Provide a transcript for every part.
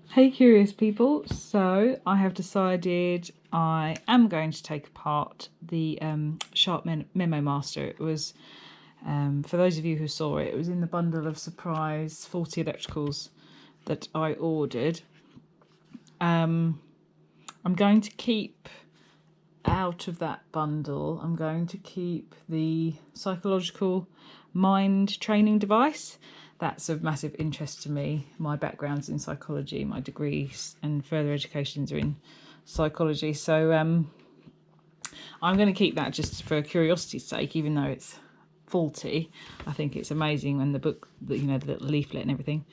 Hey curious people, so I have decided I am going to take apart the Sharp Memo Master. It was, for those of you who saw it, it was in the bundle of surprise 40 electricals that I ordered. I'm going to keep out of that bundle, I'm going to keep the psychological mind training device. That's of massive interest to me. My background's in psychology, my degrees and further educations are in psychology. So I'm going to keep that just for curiosity's sake, even though it's faulty. I think it's amazing, and the book, you know, the little leaflet and everything.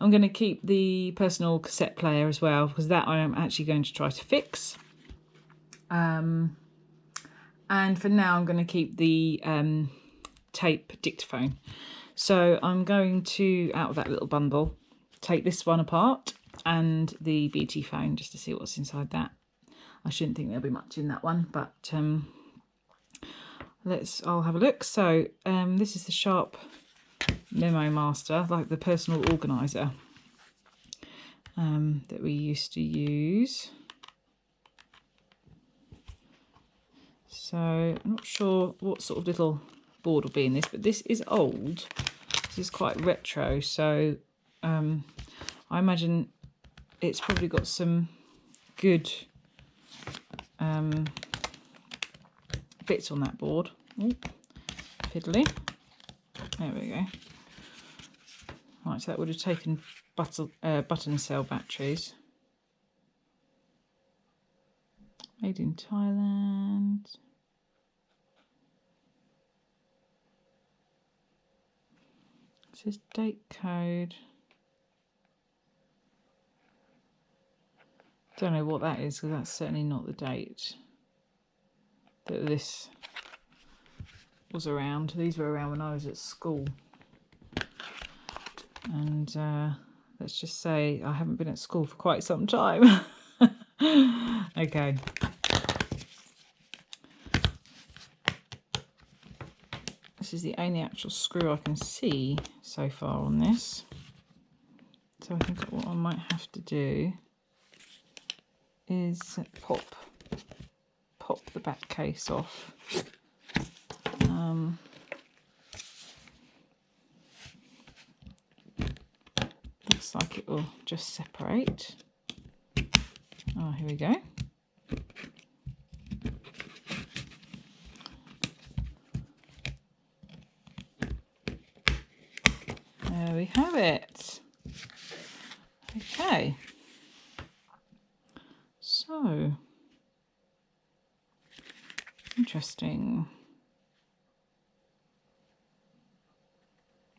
I'm going to keep the personal cassette player as well, because that I am actually going to try to fix. And for now, I'm going to keep the tape dictaphone. So I'm going to, out of that little bundle, take this one apart and the BT phone just to see what's inside that. I shouldn't think there'll be much in that one, but I'll have a look. So this is the Sharp Memo Master, like the personal organiser that we used to use. So I'm not sure what sort of little board will be in this, but this is old. This is quite retro, so I imagine it's probably got some good bits on that board. Ooh, fiddly. There we go. Right, so that would have taken button cell batteries. Made in Thailand. It says date code. Don't know what that is, because that's certainly not the date that this was around. These were around when I was at school. And let's just say I haven't been at school for quite some time. Okay. This is the only actual screw I can see so far on this. So I think what I might have to do is pop the back case off. Looks like it will just separate. Oh, here we go. There we have it. Okay. So, interesting.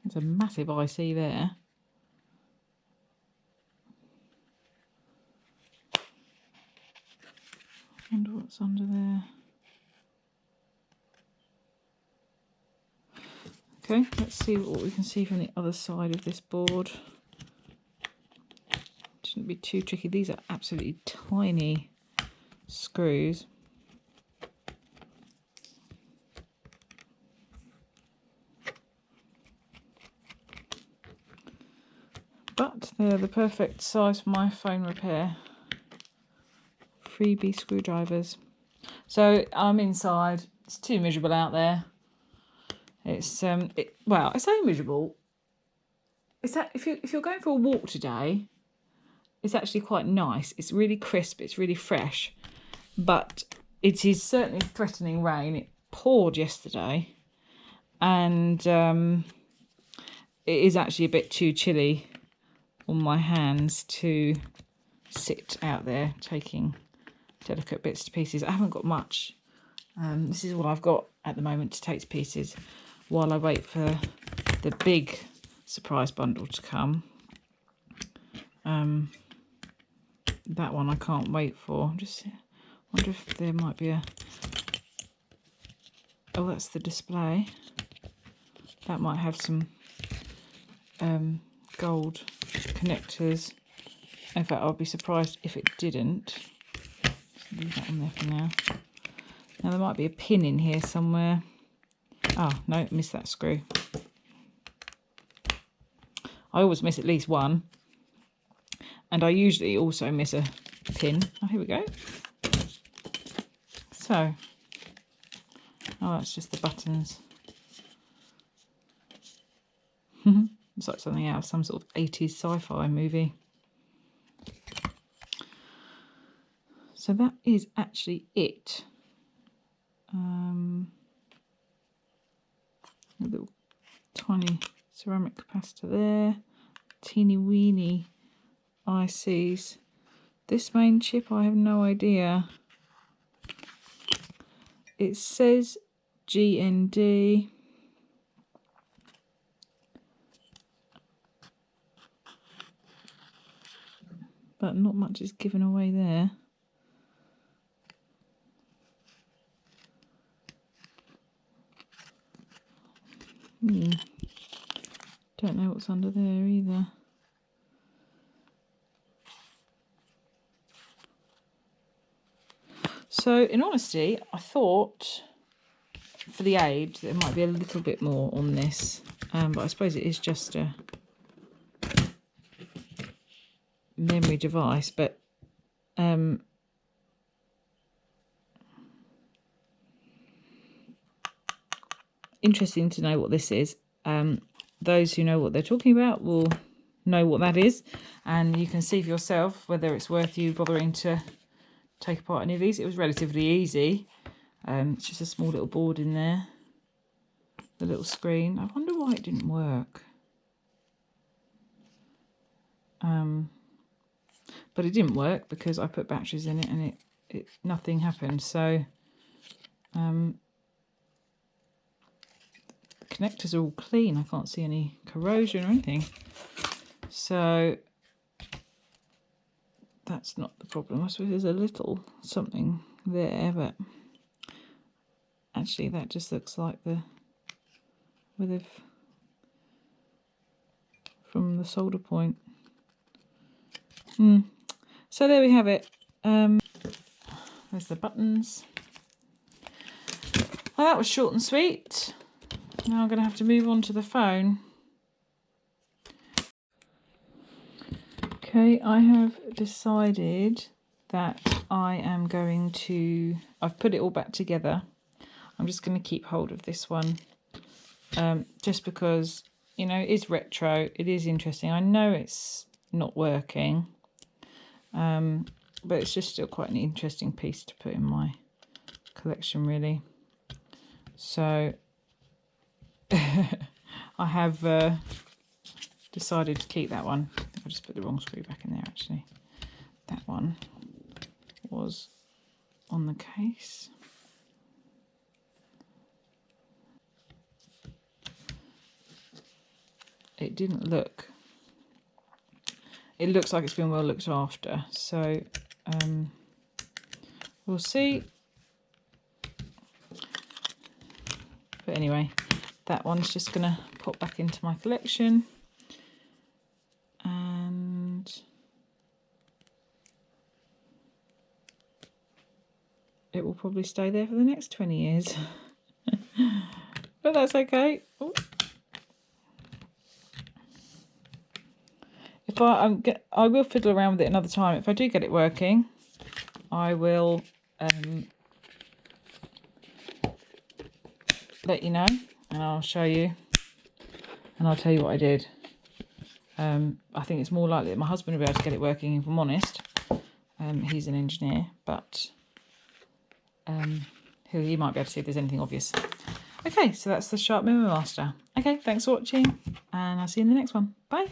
There's a massive IC there. I wonder what's under there. Okay, let's see what we can see from the other side of this board. Shouldn't be too tricky. These are absolutely tiny screws. But they're the perfect size for my phone repair. Freebie screwdrivers. So I'm inside. It's too miserable out there. It's well, I say miserable. It's that if you're going for a walk today, it's actually quite nice. It's really crisp. It's really fresh, but it is certainly threatening rain. It poured yesterday, and it is actually a bit too chilly on my hands to sit out there taking delicate bits to pieces. I haven't got much. This is what I've got at the moment to take to pieces while I wait for the big surprise bundle to come. That one I can't wait for. Just wonder if there might be a... Oh, that's the display. That might have some gold connectors. In fact, I'll be surprised if it didn't. Just leave that on there for now. Now there might be a pin in here somewhere. Oh, no, missed that screw. I always miss at least one. And I usually also miss a pin. Oh, here we go. So, oh, that's just the buttons. It's like something out of some sort of 80s sci-fi movie. So that is actually it. A little tiny ceramic capacitor there. Teeny weeny ICs. This main chip, I have no idea. It says GND. But not much is given away there. Don't know what's under there either. So, in honesty, I thought for the age there might be a little bit more on this, but I suppose it is just a memory device. But interesting to know what this is. Those who know what they're talking about will know what that is, and you can see for yourself whether it's worth you bothering to take apart any of these. It was relatively easy. It's just a small little board in there, the little screen. I wonder why it didn't work. But it didn't work because I put batteries in it and it nothing happened. So the connectors are all clean. I can't see any corrosion or anything. So that's not the problem. I suppose there's a little something there, but actually that just looks like the where they've from the solder point. So there we have it. There's the buttons. Well, that was short and sweet. Now I'm going to have to move on to the phone. Okay, I have decided that I am going to... I've put it all back together. I'm just going to keep hold of this one. Just because, you know, it's retro. It is interesting. I know it's not working. But it's just still quite an interesting piece to put in my collection, really. So I have decided to keep that one. I just put the wrong screw back in there, actually. That one was on the case. It didn't look... It looks like it's been well looked after, so we'll see. But anyway, that one's just going to pop back into my collection. And it will probably stay there for the next 20 years. But that's okay. Ooh. If I will fiddle around with it another time. If I do get it working, I will let you know, and I'll show you, and I'll tell you what I did. I think it's more likely that my husband will be able to get it working, if I'm honest. He's an engineer, but he might be able to see if there's anything obvious. Okay, so that's the Sharp Memo Master. Okay, thanks for watching, and I'll see you in the next one. Bye.